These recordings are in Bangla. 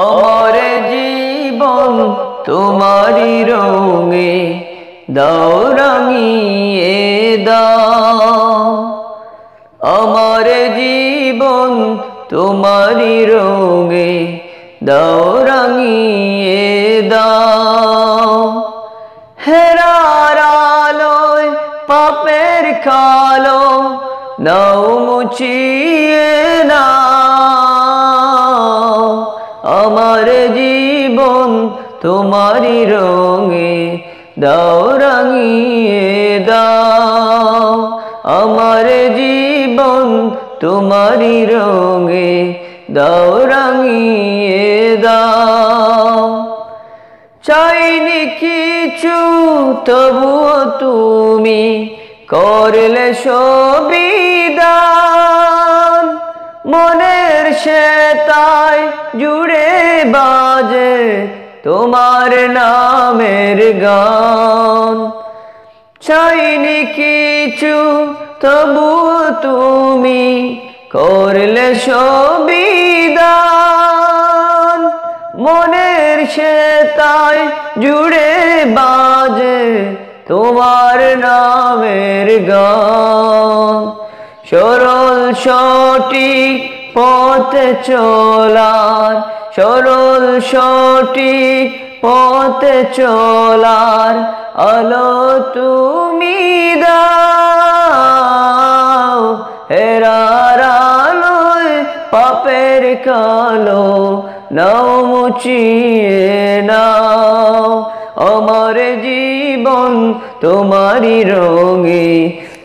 আমার জীবন তোমারি রঙে দাও রাঙিয়ে দাও। আমার জীবন তোমারি রঙে দাও রাঙিয়ে দাও। হেরার আলোয় পাপের কালো নাও মুছিয়ে নাও। আমার জীবন তোমারি রঙে দাও রাঙিয়ে দাও। আমার জীবন তোমারি রঙে দাও রাঙিয়ে দাও। চাইনি কিছু তবুও তুমি করলে সবই দান। মনের সেতায় জুড়ে বাজে তোমার নামের গান। চাইনি কিছু তবুও তুমি করলে সবই দান। মনের সেতায় জুড়ে বাজে তোমার নামের গান। সরল সঠিক পথে চলার, সরল সঠিক পথে চলার আলো তুমি দাও। হেরার আলোয় পাপের কালো নাও মুছিয়ে নাও। আমার জীবন তোমারি রঙে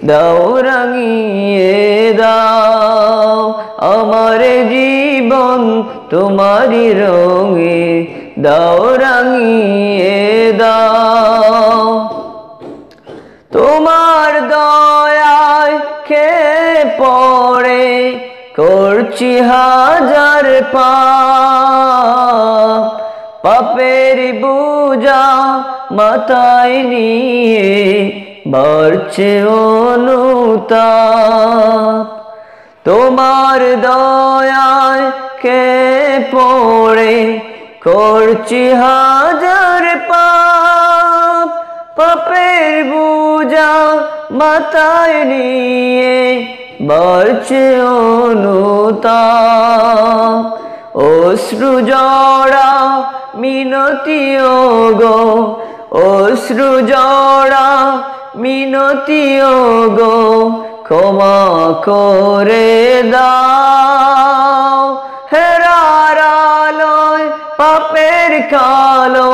দাও রাঙিয়ে দাও। আমার জীবন তোমারি রঙে দাও রাঙিয়ে দাও। তোমার দয়ায় কে পড়ে করছি হাজার পাপ। পাপের বোঝা মাথায় নিয়ে বাড়ছে অনুতাপ। তোমার দয়ায় কে পড়ে করছি হাজার পাপ। পাপের বোঝা মাথায় নিয়ে বাড়ছে অনুতাপ। অশ্রু জড়া মিনতি ওগো, অশ্রু জড়া মিনতি ওগো, ক্ষমা করে দাও। হেরার আলোয় পাপের কালো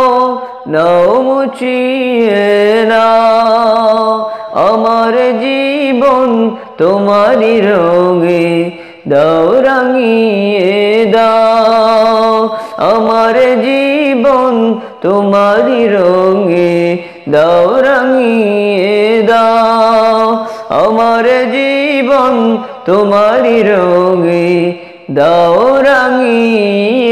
নাও মুছিয়ে নাও। আমার জীবন তোমারি রঙে দাও রাঙিয়ে দাও। আমার জীবন তোমারি রঙে দাও রাঙিয়ে দাও। আমার জীবন তোমারি রঙে দাও রাঙিয়ে